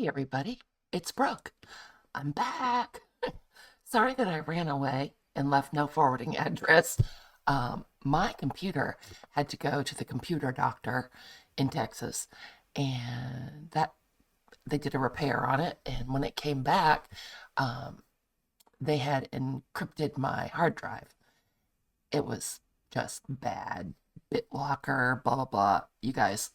Hey everybody, it's Brooke. I'm back. Sorry that I ran away and left no forwarding address. My computer had to go to the computer doctor in Texas, and that they did a repair on it. And when it came back, um, they had encrypted my hard drive. It was just bad. BitLocker, blah blah blah. You guys,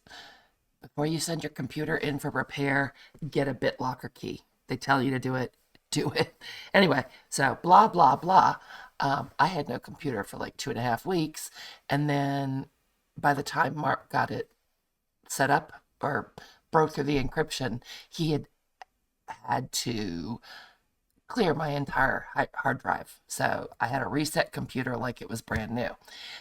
before you send your computer in for repair, get a BitLocker key. They tell you to do it, do it. Anyway, so blah, blah, blah. I had no computer for like 2.5 weeks. And then by the time Mark got it set up or broke through the encryption, he had to clear my entire hard drive. So I had a reset computer like it was brand new.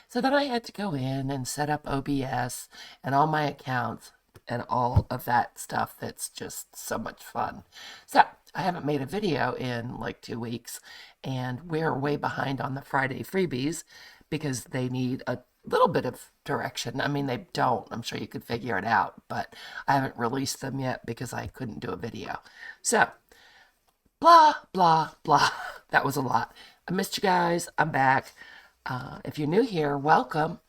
So then I had to go in and set up OBS and all my accounts and all of that stuff that's just so much fun. So I haven't made a video in like 2 weeks, and we're way behind on the Friday freebies because they need a little bit of direction. I mean, they don't. I'm sure you could figure it out, but I haven't released them yet because I couldn't do a video. So blah, blah, blah. That was a lot. I missed you guys. I'm back. If you're new here, welcome.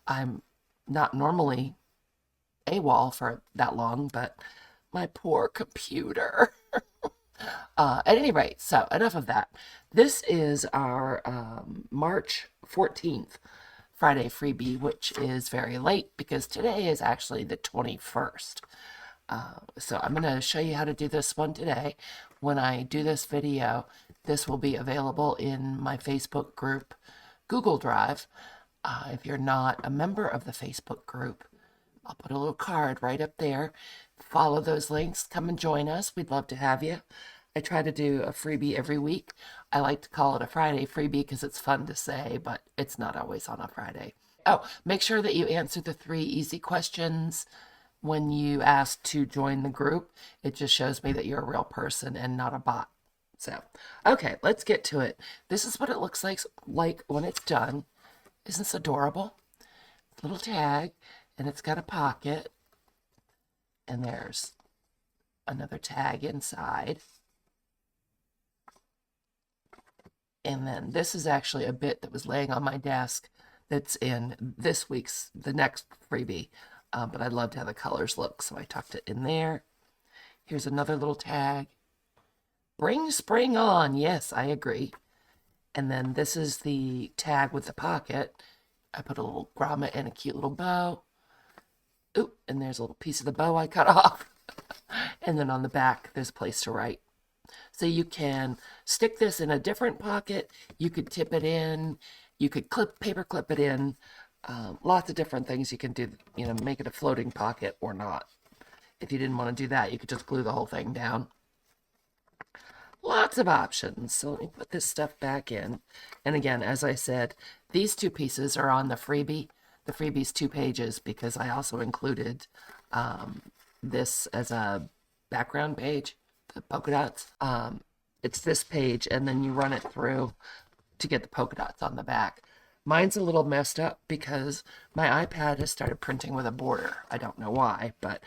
I'm not normally AWOL for that long, but my poor computer. At any rate, so enough of that. This is our March 14th Friday freebie, which is very late because today is actually the 21st. So I'm going to show you how to do this one today. When I do this video, this will be available in my Facebook group, Google Drive. If you're not a member of the Facebook group, I'll put a little card right up there. Follow those links. Come and join us. We'd love to have you. I try to do a freebie every week. I like to call it a Friday freebie because it's fun to say, but it's not always on a Friday. Oh, make sure that you answer the 3 easy questions when you ask to join the group. It just shows me that you're a real person and not a bot. So, okay, let's get to it. This is what it looks like when it's done. Isn't this adorable? Little tag, and it's got a pocket, and there's another tag inside. And then this is actually a bit that was laying on my desk that's in the next freebie. But I loved how the colors look, so I tucked it in there. Here's another little tag. Bring spring on. Yes, I agree. And then this is the tag with the pocket. I put a little grommet and a cute little bow. Ooh, and there's a little piece of the bow I cut off. And then on the back, there's a place to write. So you can stick this in a different pocket. You could tip it in. You could paper clip it in. Lots of different things you can do, make it a floating pocket or not. If you didn't want to do that, you could just glue the whole thing down. Lots of options. So let me put this stuff back in. And again, as I said, these 2 pieces are on the freebie. The freebie's 2 pages because I also included this as a background page, the polka dots. It's this page, and then you run it through to get the polka dots on the back. Mine's a little messed up because my iPad has started printing with a border. I don't know why, but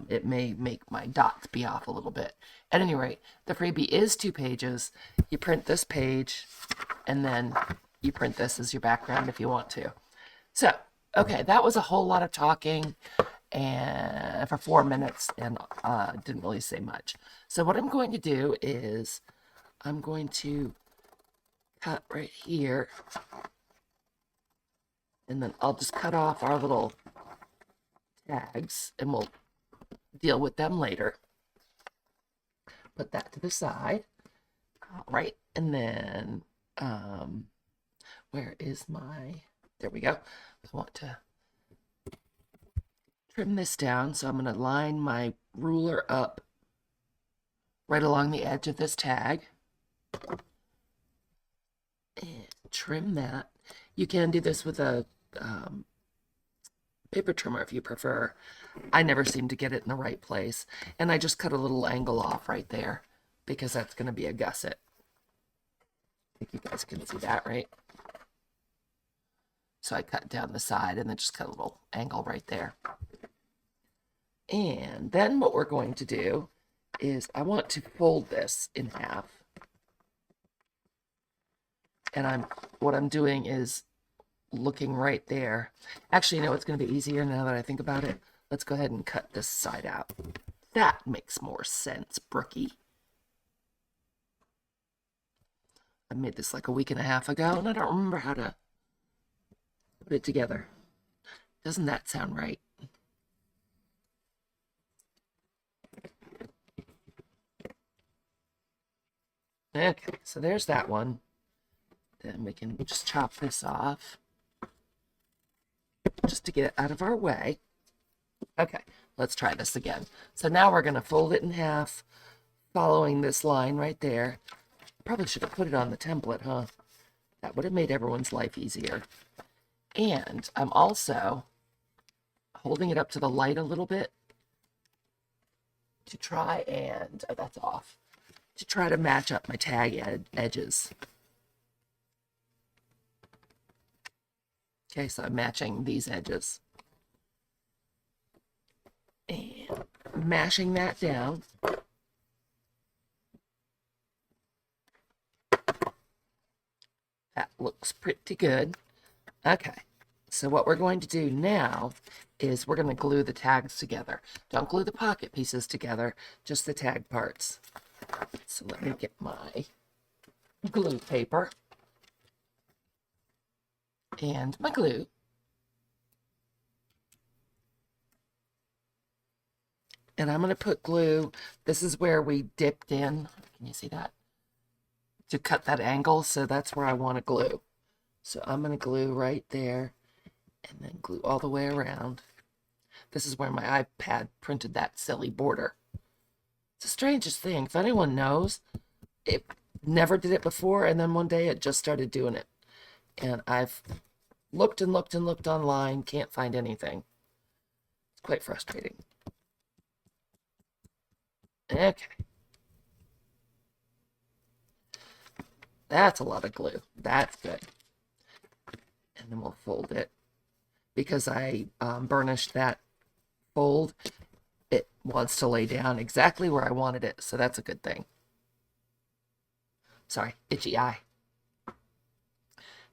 it may make my dots be off a little bit. At any rate, the freebie is 2 pages. You print this page, and then you print this as your background if you want to. So, okay, that was a whole lot of talking and for 4 minutes, and didn't really say much. So what I'm going to do is I'm going to cut right here, and then I'll just cut off our little tags, and we'll deal with them later. Put that to the side. All right, and then where is there we go. I want to trim this down, so I'm going to line my ruler up right along the edge of this tag and trim that. You can do this with a paper trimmer if you prefer. I never seem to get it in the right place, and I just cut a little angle off right there because that's going to be a gusset. I think you guys can see that, right? So I cut down the side and then just cut a little angle right there. And then what we're going to do is I want to fold this in half. And what I'm doing is looking right there. Actually, you know what's going to be easier now that I think about it? Let's go ahead and cut this side out. That makes more sense, Brookie. I made this like a week and a half ago, and I don't remember how to put it together. Doesn't that sound right? Okay, so there's that one. Then we can just chop this off just to get it out of our way. Okay, let's try this again. So now we're going to fold it in half, following this line right there. Probably should have put it on the template, huh? That would have made everyone's life easier. And I'm also holding it up to the light a little bit to try and, oh, that's off, to try to match up my tag edges. Okay, so I'm matching these edges. And mashing that down. That looks pretty good. Okay, so what we're going to do now is we're going to glue the tags together. Don't glue the pocket pieces together, just the tag parts. So let me get my glue paper and my glue. And I'm going to put glue. This is where we dipped in. Can you see that? To cut that angle, so that's where I want to glue. So I'm going to glue right there and then glue all the way around. This is where my iPad printed that silly border. It's the strangest thing. If anyone knows, it never did it before, and then one day it just started doing it. And I've looked and looked and looked online, can't find anything. It's quite frustrating. Okay. That's a lot of glue. That's good. And then we'll fold it. Because I burnished that fold, it wants to lay down exactly where I wanted it, so that's a good thing. Sorry, itchy eye.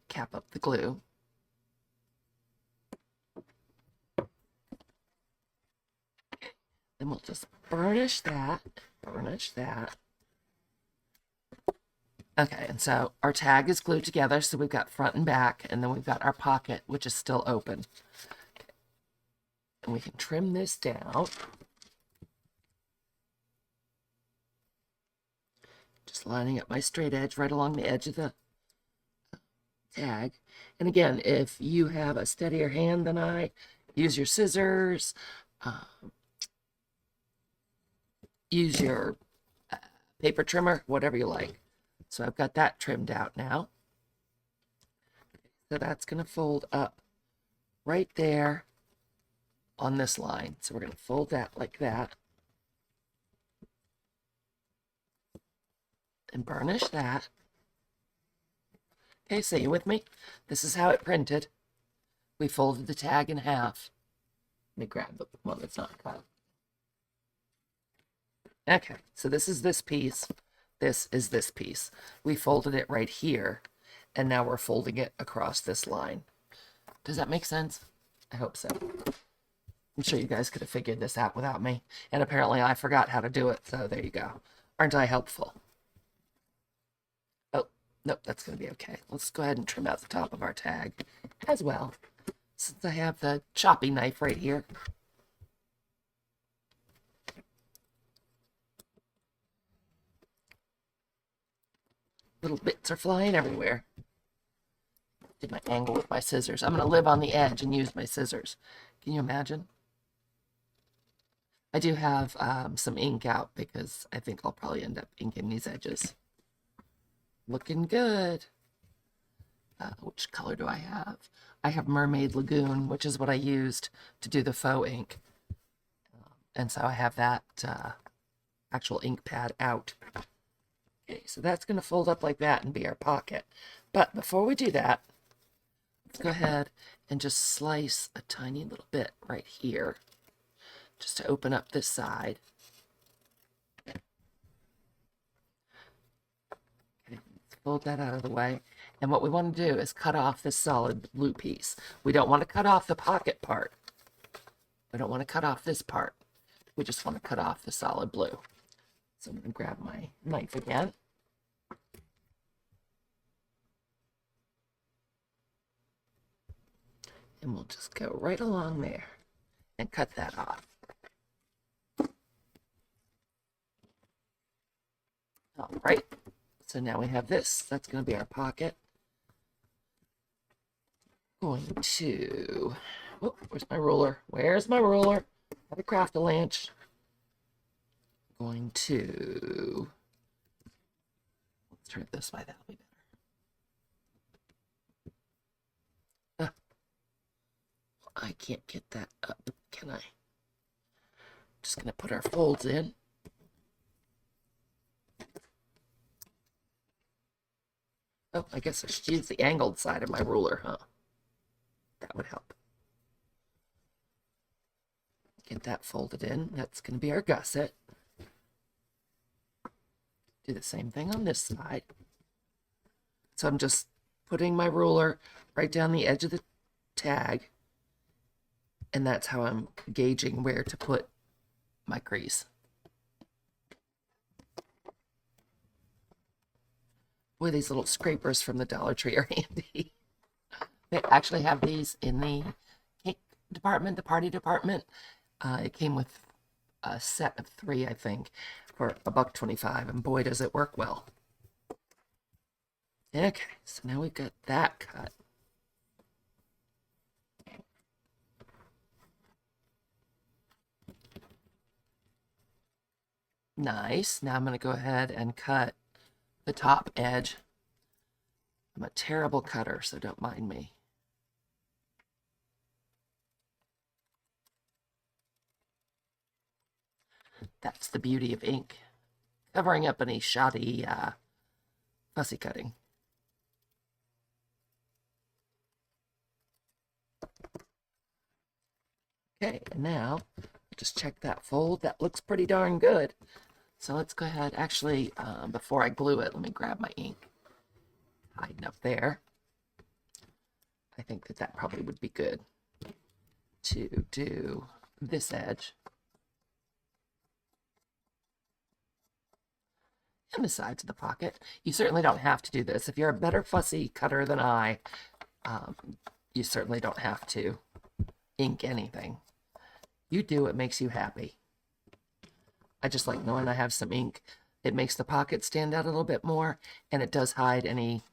Cap up the glue. Then we'll just burnish that, burnish that. Okay, and so our tag is glued together, so we've got front and back, and then we've got our pocket, which is still open. And we can trim this down. Just lining up my straight edge right along the edge of the tag. And again, if you have a steadier hand than I, use your scissors, use your paper trimmer, whatever you like. So I've got that trimmed out now. So that's going to fold up right there on this line. So we're going to fold that like that. And burnish that. Okay, so you with me? This is how it printed. We folded the tag in half. Let me grab the one that's not cut. Okay, so this is this piece. This is this piece. We folded it right here, and now we're folding it across this line. Does that make sense? I hope so. I'm sure you guys could have figured this out without me, and apparently I forgot how to do it, so there you go. Aren't I helpful? Oh, nope, that's going to be okay. Let's go ahead and trim out the top of our tag as well, since I have the choppy knife right here. Little bits are flying everywhere. Did my angle with my scissors. I'm going to live on the edge and use my scissors. Can you imagine? I do have some ink out because I think I'll probably end up inking these edges. Looking good. Which color do I have? I have Mermaid Lagoon, which is what I used to do the faux ink. And so I have that actual ink pad out. Okay, so that's going to fold up like that and be our pocket. But before we do that, let's go ahead and just slice a tiny little bit right here, just to open up this side. Fold that out of the way. And what we want to do is cut off this solid blue piece. We don't want to cut off the pocket part. We don't want to cut off this part. We just want to cut off the solid blue. So I'm going to grab my knife again. And we'll just go right along there and cut that off. All right, so now we have this. That's going to be our pocket. Going to, oh, where's my ruler? Where's my ruler? How to craft a lynch. Going to, let's turn it this way, that'll be better. I can't get that up, can I? Just going to put our folds in. Oh, I guess I should use the angled side of my ruler, huh? That would help. Get that folded in. That's going to be our gusset. Do the same thing on this side. So I'm just putting my ruler right down the edge of the tag. And that's how I'm gauging where to put my crease. Boy, these little scrapers from the Dollar Tree are handy. They actually have these in the cake department, the party department. It came with a set of 3, I think, for $1.25, and boy, does it work well. Okay, so now we've got that cut. Nice. Now I'm going to go ahead and cut the top edge. I'm a terrible cutter, so don't mind me. That's the beauty of ink, covering up any shoddy fussy cutting. Okay, and now just check that fold. That looks pretty darn good. So let's go ahead. Actually, before I glue it, let me grab my ink. Hiding up there. I think that that probably would be good to do this edge. And the sides of the pocket. You certainly don't have to do this. If you're a better fussy cutter than I, you certainly don't have to ink anything. You do what makes you happy. I just like knowing I have some ink. It makes the pocket stand out a little bit more, and it does hide any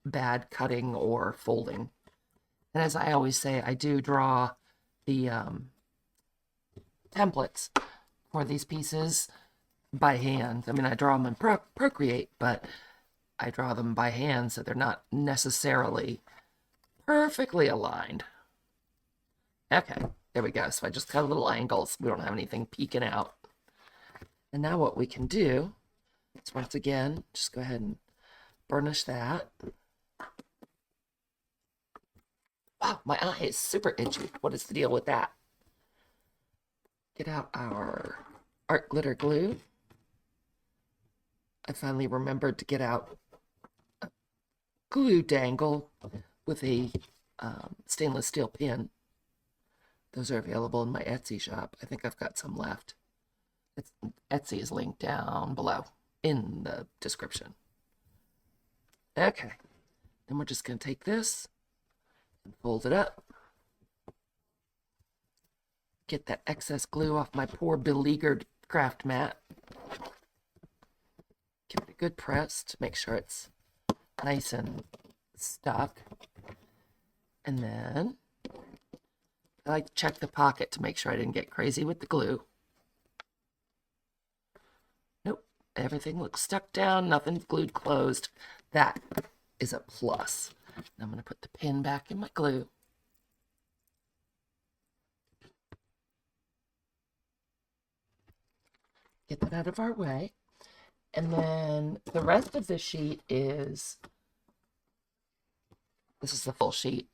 bad cutting or folding. And as I always say, I do draw the templates for these pieces by hand. I mean, I draw them in Procreate, but I draw them by hand, so they're not necessarily perfectly aligned. Okay, there we go. So I just cut little angles. We don't have anything peeking out. And now what we can do is, once again, just go ahead and burnish that. Wow, my eye is super itchy. What is the deal with that? Get out our art glitter glue. I finally remembered to get out a glue dangle with a stainless steel pin. Those are available in my Etsy shop. I think I've got some left. Etsy is linked down below in the description. Okay, then we're just going to take this and fold it up. Get that excess glue off my poor beleaguered craft mat. Give it a good press to make sure it's nice and stuck. And then I like to check the pocket to make sure I didn't get crazy with the glue. Nope, everything looks stuck down, nothing's glued closed. That is a plus. Now I'm going to put the pin back in my glue. Get that out of our way. And then the rest of the sheet is, this is the full sheet,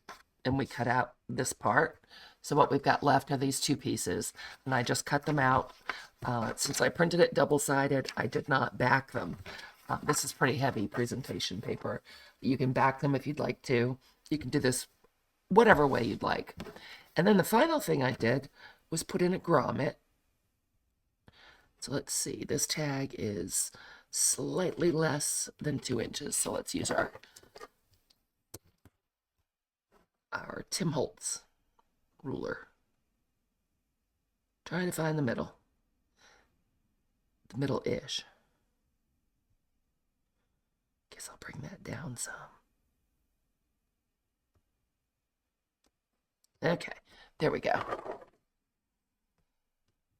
and we cut out this part. So what we've got left are these 2 pieces, and I just cut them out. Since I printed it double-sided, I did not back them. This is pretty heavy presentation paper. You can back them if you'd like to. You can do this whatever way you'd like. And then the final thing I did was put in a grommet. So let's see, this tag is slightly less than 2 inches. So let's use our Tim Holtz ruler. Trying to find the middle. The middle-ish. Guess I'll bring that down some. Okay, there we go.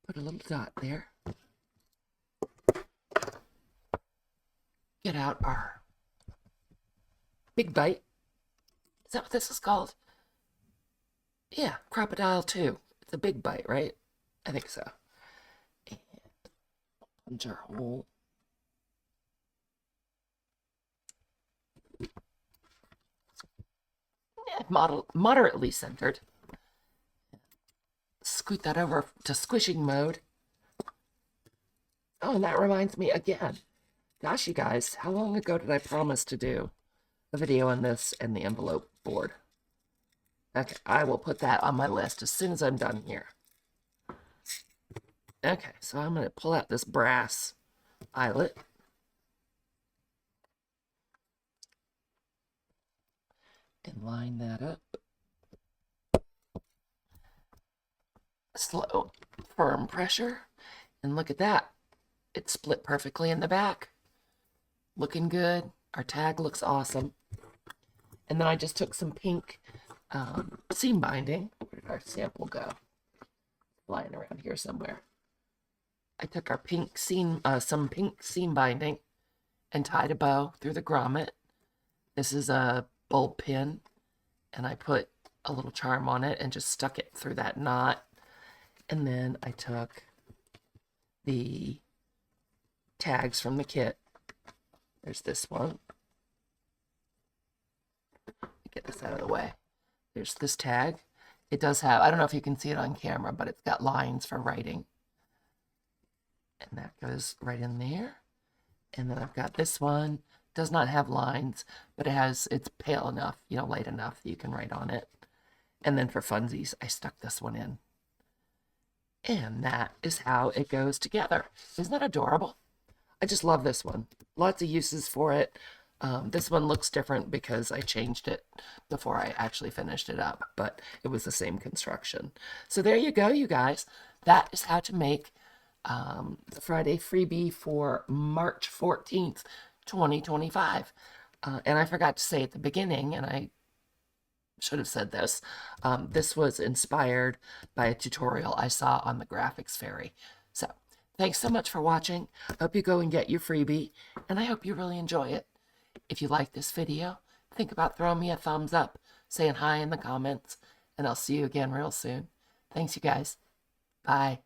Put a little dot there. Get out our big bite. Is that what this is called? Yeah, crocodile 2. It's a big bite, right? I think so. And punch our hole. Yeah, moderately centered. Scoot that over to squishing mode. Oh, and that reminds me again. Gosh, you guys, how long ago did I promise to do a video on this and the envelope board? Okay, I will put that on my list as soon as I'm done here. Okay, so I'm going to pull out this brass eyelet. And line that up. Slow, firm pressure. And look at that. It split perfectly in the back. Looking good. Our tag looks awesome. And then I just took some pink seam binding. Where did our sample go? Lying around here somewhere. I took our pink seam, some pink seam binding and tied a bow through the grommet. This is a bulb pin, and I put a little charm on it and just stuck it through that knot. And then I took the tags from the kit. There's this one. Get this out of the way. There's this tag. It does have, I don't know if you can see it on camera, but it's got lines for writing. And that goes right in there. And then I've got this one. Does not have lines, but it's pale enough, light enough that you can write on it. And then for funsies, I stuck this one in. And that is how it goes together. Isn't that adorable? I just love this one. Lots of uses for it. This one looks different because I changed it before I actually finished it up, but it was the same construction. So there you go, you guys. That is how to make the Friday freebie for March 14th, 2025. And I forgot to say at the beginning, and I should have said this, this was inspired by a tutorial I saw on the Graphics Fairy. So thanks so much for watching. I hope you go and get your freebie, and I hope you really enjoy it. If you like this video, think about throwing me a thumbs up, saying hi in the comments, and I'll see you again real soon. Thanks, you guys. Bye.